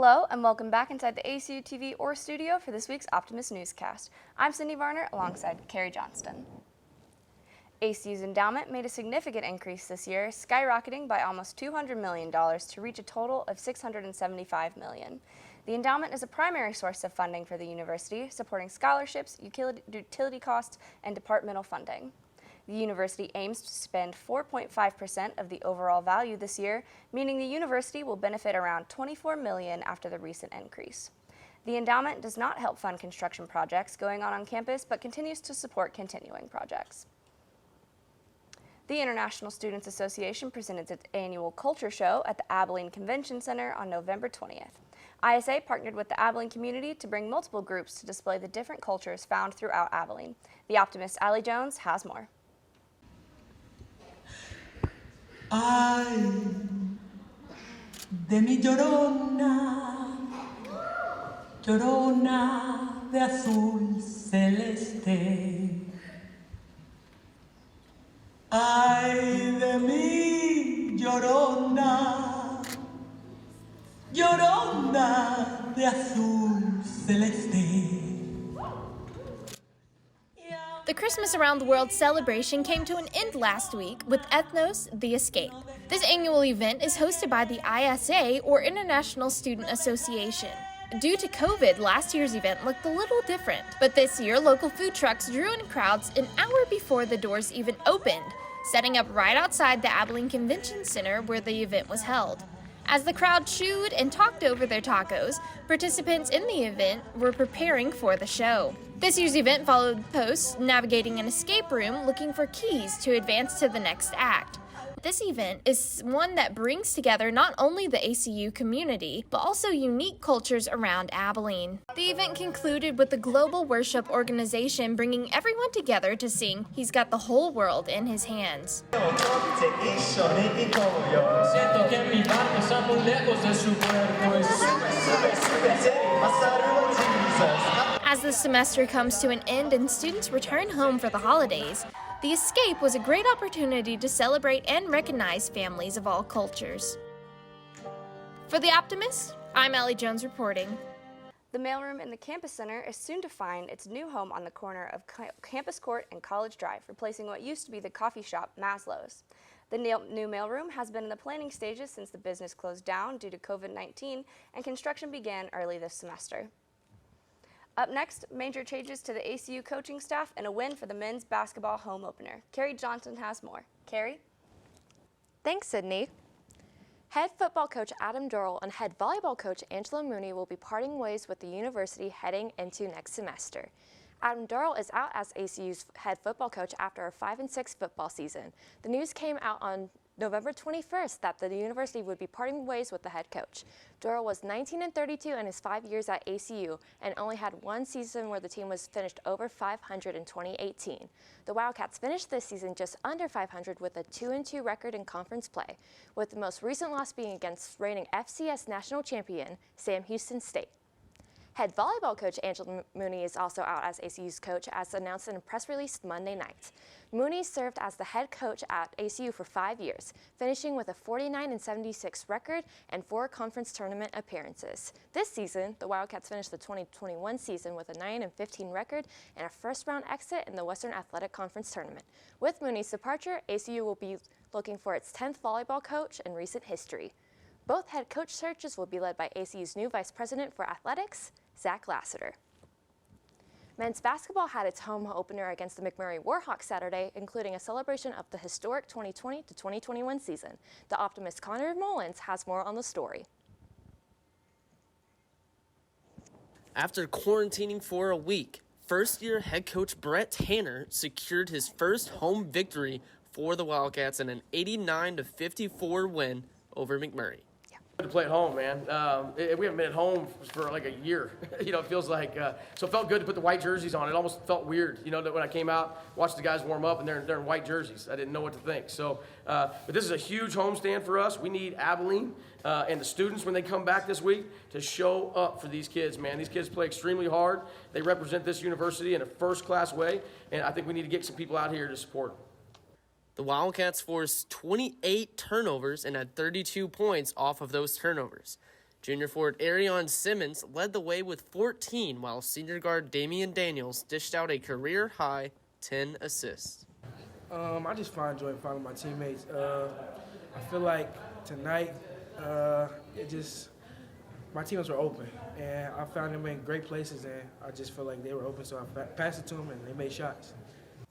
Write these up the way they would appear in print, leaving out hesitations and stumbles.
Hello and welcome back inside the ACU TV or studio for this week's Optimist Newscast. I'm Cindy Varner alongside Carrie Johnston. ACU's endowment made a significant increase this year, skyrocketing by almost $200 million to reach a total of $675 million. The endowment is a primary source of funding for the university, supporting scholarships, utility costs, and departmental funding. The university aims to spend 4.5% of the overall value this year, meaning the university will benefit around $24 million after the recent increase. The endowment does not help fund construction projects going on campus, but continues to support continuing projects. The International Students Association presented its annual culture show at the Abilene Convention Center on November 20th. ISA partnered with the Abilene community to bring multiple groups to display the different cultures found throughout Abilene. The Optimist Allie Jones has more. Ay, de mi llorona, llorona de azul celeste. Ay, de mi llorona, llorona de azul celeste. The Christmas Around the World celebration came to an end last week with Ethnos The Escape. This annual event is hosted by the ISA, or International Student Association. Due to COVID, last year's event looked a little different, but this year local food trucks drew in crowds an hour before the doors even opened, setting up right outside the Abilene Convention Center where the event was held. As the crowd chewed and talked over their tacos, participants in the event were preparing for the show. This year's event followed posts navigating an escape room looking for keys to advance to the next act. This event is one that brings together not only the ACU community, but also unique cultures around Abilene. The event concluded with the global worship organization bringing everyone together to sing "He's Got the Whole World in His Hands." As the semester comes to an end and students return home for the holidays, the escape was a great opportunity to celebrate and recognize families of all cultures. For The Optimist, I'm Allie Jones reporting. The mailroom in the campus center is soon to find its new home on the corner of Campus Court and College Drive, replacing what used to be the coffee shop Maslow's. The new mailroom has been in the planning stages since the business closed down due to COVID-19, and construction began early this semester. Up next, major changes to the ACU coaching staff and a win for the men's basketball home opener. Carrie Johnson has more. Carrie? Thanks, Sydney. Head football coach Adam Durrell and head volleyball coach Angela Mooney will be parting ways with the university heading into next semester. Adam Durrell is out as ACU's head football coach after a 5-6 football season. The news came out on November 21st that the university would be parting ways with the head coach. Durrell was 19-32 in his 5 years at ACU and only had one season where the team was finished over 500 in 2018. The Wildcats finished this season just under 500 with a 2-2 record in conference play, with the most recent loss being against reigning FCS national champion Sam Houston State. Head volleyball coach Angela Mooney is also out as ACU's coach, as announced in a press release Monday night. Mooney served as the head coach at ACU for 5 years, finishing with a 49-76 record and 4 conference tournament appearances. This season, the Wildcats finished the 2021 season with a 9-15 record and a first-round exit in the Western Athletic Conference tournament. With Mooney's departure, ACU will be looking for its 10th volleyball coach in recent history. Both head coach searches will be led by ACU's new Vice President for Athletics, Zach Lassiter. Men's basketball had its home opener against the McMurray Warhawks Saturday, including a celebration of the historic 2020 to 2021 season. The Optimist Connor Mullins has more on the story. After quarantining for a week, first-year head coach Brett Tanner secured his first home victory for the Wildcats in an 89-54 win over McMurray. To play at home, man. We haven't been at home for like a year. It feels like, so it felt good to put the white jerseys on. It almost felt weird, that when I came out, watched the guys warm up and they're in white jerseys. I didn't know what to think. So, but this is a huge homestand for us. We need Abilene and the students when they come back this week to show up for these kids, man. These kids play extremely hard. They represent this university in a first-class way, and I think we need to get some people out here to support them. The Wildcats forced 28 turnovers and had 32 points off of those turnovers. Junior forward Arion Simmons led the way with 14, while senior guard Damian Daniels dished out a career-high 10 assists. I just find joy in following my teammates. I feel like tonight, my teammates were open, and I found them in great places, and I just feel like they were open, so I passed it to them, and they made shots.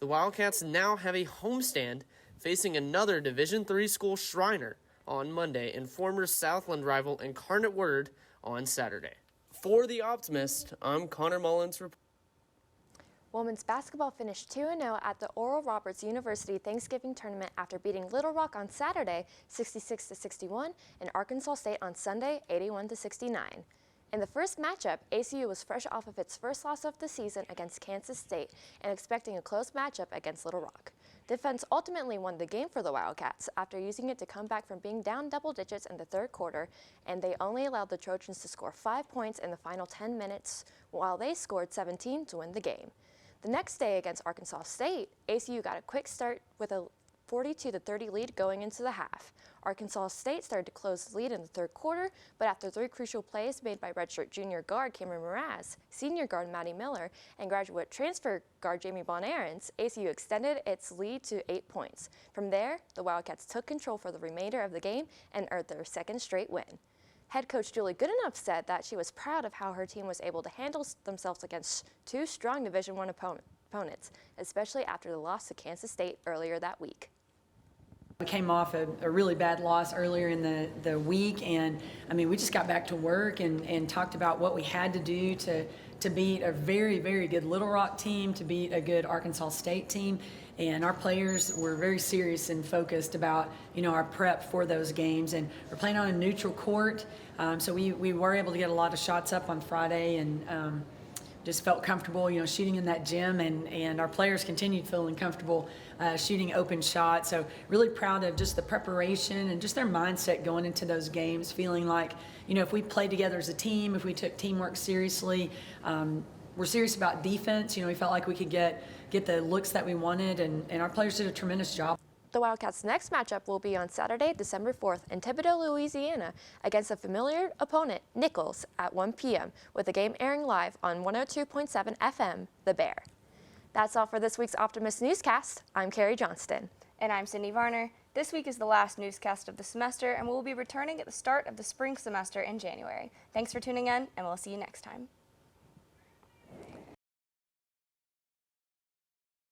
The Wildcats now have a homestand facing another Division III school, Shriner, on Monday, and former Southland rival Incarnate Word on Saturday. For the Optimist, I'm Connor Mullins. Women's basketball finished 2-0 at the Oral Roberts University Thanksgiving Tournament after beating Little Rock on Saturday 66-61 and Arkansas State on Sunday 81-69. In the first matchup, ACU was fresh off of its first loss of the season against Kansas State and expecting a close matchup against Little Rock. Defense ultimately won the game for the Wildcats after using it to come back from being down double digits in the third quarter, and they only allowed the Trojans to score 5 points in the final 10 minutes, while they scored 17 to win the game. The next day against Arkansas State, ACU got a quick start with a 42-30 lead going into the half. Arkansas State started to close the lead in the third quarter, but after 3 crucial plays made by redshirt junior guard Cameron Mraz, senior guard Maddie Miller, and graduate transfer guard Jamie Bon-Aarons, ACU extended its lead to 8 points. From there, the Wildcats took control for the remainder of the game and earned their second straight win. Head coach Julie Goodenough said that she was proud of how her team was able to handle themselves against 2 strong Division I opponents, especially after the loss to Kansas State earlier that week. We came off a really bad loss earlier in the week, and I mean, we just got back to work and talked about what we had to do to beat a very, very good Little Rock team, to beat a good Arkansas State team. And our players were very serious and focused about, our prep for those games. And we're playing on a neutral court, so we were able to get a lot of shots up on Friday, and just felt comfortable, shooting in that gym, and our players continued feeling comfortable shooting open shots. So really proud of just the preparation and just their mindset going into those games, feeling like, if we played together as a team, if we took teamwork seriously, we're serious about defense. We felt like we could get the looks that we wanted, and our players did a tremendous job. The Wildcats' next matchup will be on Saturday, December 4th in Thibodaux, Louisiana, against a familiar opponent, Nichols, at 1 p.m., with the game airing live on 102.7 FM, The Bear. That's all for this week's Optimist Newscast. I'm Carrie Johnston. And I'm Cindy Varner. This week is the last newscast of the semester, and we'll be returning at the start of the spring semester in January. Thanks for tuning in, and we'll see you next time.